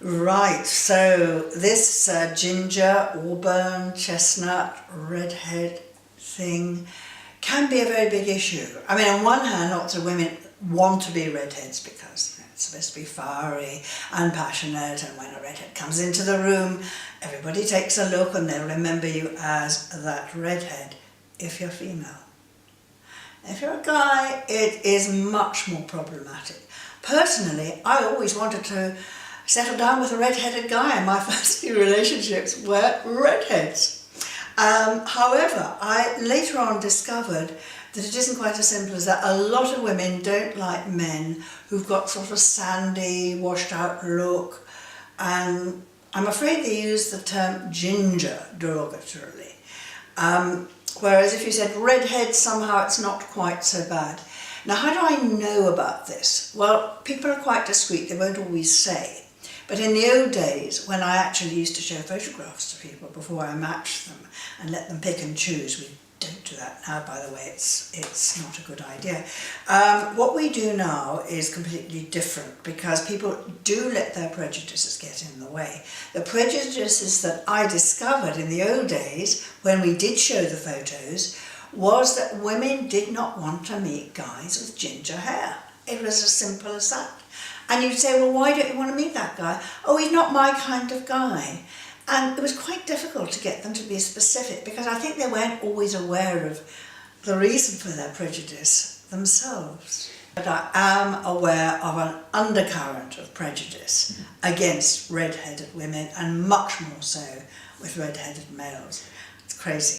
Right, so this ginger, auburn, chestnut, redhead thing can be a very big issue. I mean, on one hand, lots of women want to be redheads because it's supposed to be fiery and passionate, and when a redhead comes into the room, everybody takes a look and they'll remember you as that redhead if you're female. If you're a guy, it is much more problematic. Personally, I always wanted to settle down with a red-headed guy, and my first few relationships were redheads. However, I later on discovered that it isn't quite as simple as that. A lot of women don't like men who've got sort of sandy, washed-out look, and I'm afraid they use the term ginger derogatorily. Whereas if you said redhead, somehow it's not quite so bad. Now, how do I know about this? Well, people are quite discreet, they won't always say. But in the old days, when I actually used to show photographs to people before I matched them and let them pick and choose, we don't do that now, by the way, it's not a good idea. What we do now is completely different because people do let their prejudices get in the way. The prejudices that I discovered in the old days, when we did show the photos, was that women did not want to meet guys with ginger hair. It was as simple as that. And you'd say, well, why don't you want to meet that guy? Oh, he's not my kind of guy. And it was quite difficult to get them to be specific because I think they weren't always aware of the reason for their prejudice themselves. But I am aware of an undercurrent of prejudice against red-headed women, and much more so with red-headed males. It's crazy.